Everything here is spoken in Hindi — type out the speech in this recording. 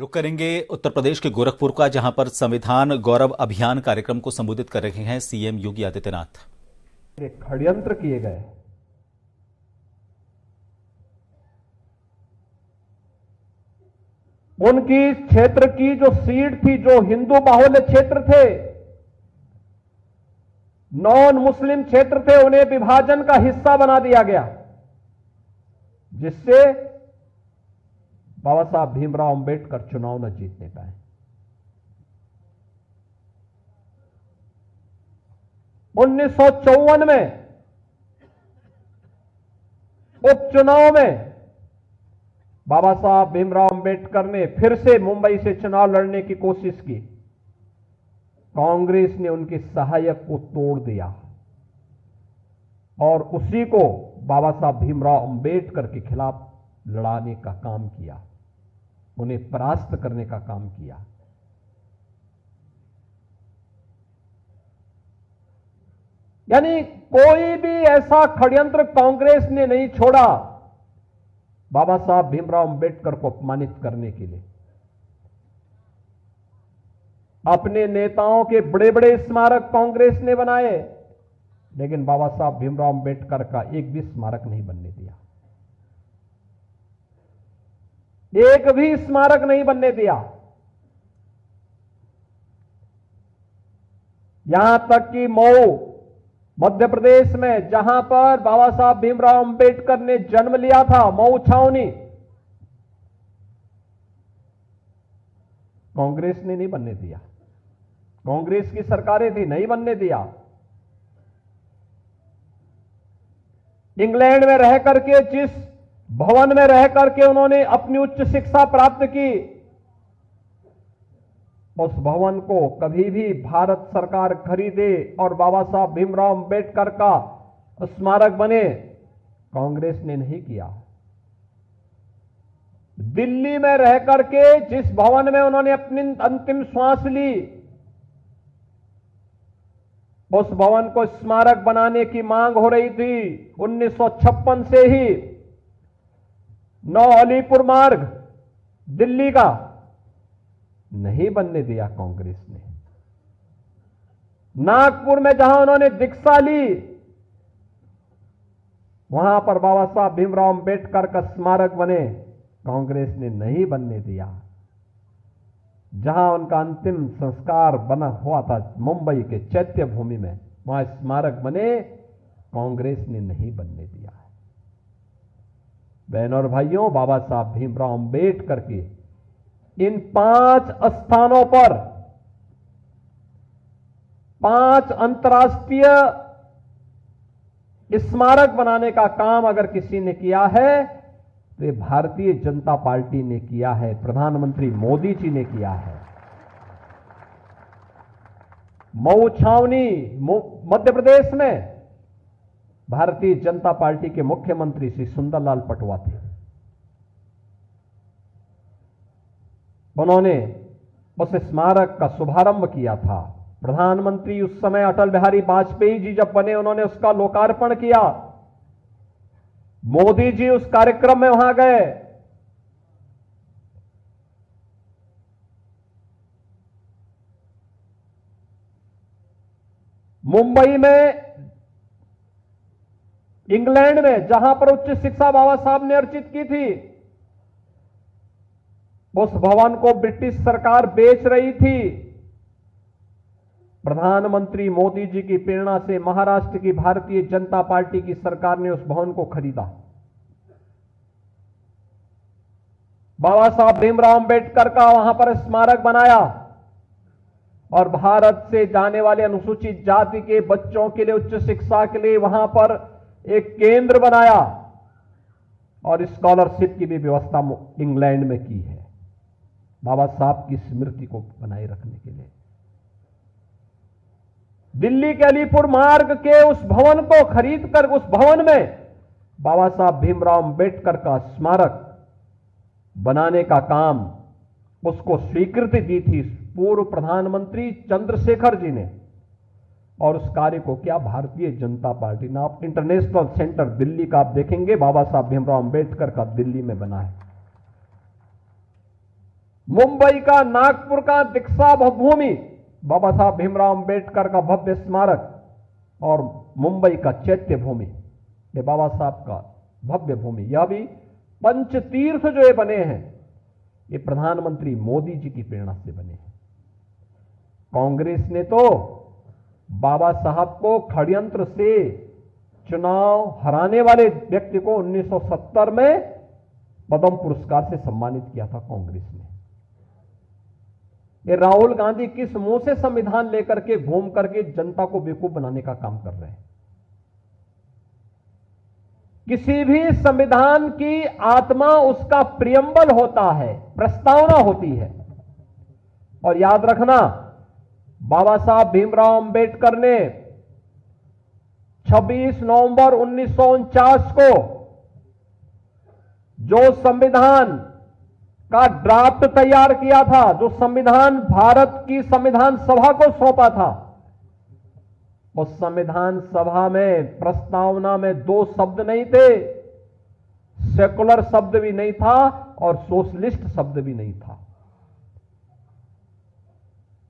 रुक करेंगे उत्तर प्रदेश के गोरखपुर का, जहां पर संविधान गौरव अभियान कार्यक्रम को संबोधित कर रहे हैं सीएम योगी आदित्यनाथ। षड्यंत्र किए गए, उनकी क्षेत्र की जो सीट थी, जो हिंदू बाहुल्य क्षेत्र थे, नॉन मुस्लिम क्षेत्र थे, उन्हें विभाजन का हिस्सा बना दिया गया, जिससे बाबा साहब भीमराव अंबेडकर चुनाव न जीतने पाए। उन्नीस सौ 1954 में उपचुनाव में बाबा साहब भीमराव अंबेडकर ने फिर से मुंबई से चुनाव लड़ने की कोशिश की। कांग्रेस ने उनके सहायक को तोड़ दिया और उसी को बाबा साहब भीमराव अंबेडकर के खिलाफ लड़ाने का काम किया, उन्हें परास्त करने का काम किया। यानी कोई भी ऐसा षड्यंत्र कांग्रेस ने नहीं छोड़ा बाबा साहब भीमराव अंबेडकर को अपमानित करने के लिए। अपने नेताओं के बड़े बड़े स्मारक कांग्रेस ने बनाए, लेकिन बाबा साहब भीमराव अंबेडकर का एक भी स्मारक नहीं बनने दिया, एक भी स्मारक नहीं बनने दिया। यहां तक कि मऊ मध्य प्रदेश में, जहां पर बाबा साहब भीमराव अंबेडकर ने जन्म लिया था, मऊ छावनी, कांग्रेस ने नहीं बनने दिया। कांग्रेस की सरकारें थी, नहीं बनने दिया। इंग्लैंड में रह करके, जिस भवन में रह करके उन्होंने अपनी उच्च शिक्षा प्राप्त की, उस भवन को कभी भी भारत सरकार खरीदे और बाबा साहब भीमराव अंबेडकर का स्मारक बने, कांग्रेस ने नहीं किया। दिल्ली में रह करके जिस भवन में उन्होंने अपनी अंतिम श्वास ली, उस भवन को स्मारक बनाने की मांग हो रही थी 1956 से ही। 9 अलीपुर मार्ग दिल्ली का नहीं बनने दिया कांग्रेस ने। नागपुर में जहां उन्होंने दीक्षा ली, वहां पर बाबा साहब भीमराव अंबेडकर का स्मारक बने, कांग्रेस ने नहीं बनने दिया। जहां उनका अंतिम संस्कार बना हुआ था मुंबई के चैत्य भूमि में, वहां स्मारक बने, कांग्रेस ने नहीं बनने दिया। बहनों और भाइयों, बाबा साहब भीमराव अंबेडकर के इन 5 स्थानों पर 5 अंतर्राष्ट्रीय स्मारक बनाने का काम अगर किसी ने किया है तो ये भारतीय जनता पार्टी ने किया है, प्रधानमंत्री मोदी जी ने किया है। मऊ छावनी मध्य प्रदेश में भारतीय जनता पार्टी के मुख्यमंत्री श्री सुंदरलाल पटवा थे। उन्होंने उस स्मारक का शुभारंभ किया था। प्रधानमंत्री उस समय अटल बिहारी वाजपेयी जी जब बने, उन्होंने उसका लोकार्पण किया। मोदी जी उस कार्यक्रम में वहां गए। मुंबई में, इंग्लैंड में, जहां पर उच्च शिक्षा बाबा साहब ने अर्जित की थी, उस भवन को ब्रिटिश सरकार बेच रही थी। प्रधानमंत्री मोदी जी की प्रेरणा से महाराष्ट्र की भारतीय जनता पार्टी की सरकार ने उस भवन को खरीदा। बाबा साहब भीमराव अंबेडकर का वहां पर स्मारक बनाया और भारत से जाने वाले अनुसूचित जाति के बच्चों के लिए उच्च शिक्षा के लिए वहां पर एक केंद्र बनाया और स्कॉलरशिप की भी व्यवस्था इंग्लैंड में की है, बाबा साहब की स्मृति को बनाए रखने के लिए। दिल्ली के अलीपुर मार्ग के उस भवन को खरीदकर उस भवन में बाबा साहब भीमराव अंबेडकर का स्मारक बनाने का काम, उसको स्वीकृति दी थी पूर्व प्रधानमंत्री चंद्रशेखर जी ने, और उस कार्य को क्या भारतीय जनता पार्टी ने, आप इंटरनेशनल सेंटर दिल्ली का आप देखेंगे, बाबा साहब भीमराव अंबेडकर का दिल्ली में बना है। मुंबई का, नागपुर का दीक्षा भूमि, बाबा साहब भीमराव अंबेडकर का भव्य स्मारक, और मुंबई का चैत्य भूमि, ये बाबा साहब का भव्य भूमि, यह भी पंचतीर्थ जो ये बने हैं, ये प्रधानमंत्री मोदी जी की प्रेरणा से बने हैं। कांग्रेस ने तो बाबा साहब को षड्यंत्र से चुनाव हराने वाले व्यक्ति को 1970 में पद्म पुरस्कार से सम्मानित किया था कांग्रेस ने। ये राहुल गांधी किस मुंह से संविधान लेकर के घूम करके जनता को बेवकूफ बनाने का काम कर रहे हैं। किसी भी संविधान की आत्मा उसका प्रियम्बल होता है, प्रस्तावना होती है। और याद रखना, बाबा साहब भीमराव अंबेडकर ने 26 नवंबर 1949 को जो संविधान का ड्राफ्ट तैयार किया था, जो संविधान भारत की संविधान सभा को सौंपा था, उस संविधान सभा में प्रस्तावना में 2 शब्द नहीं थे, सेकुलर शब्द भी नहीं था और सोशलिस्ट शब्द भी नहीं था।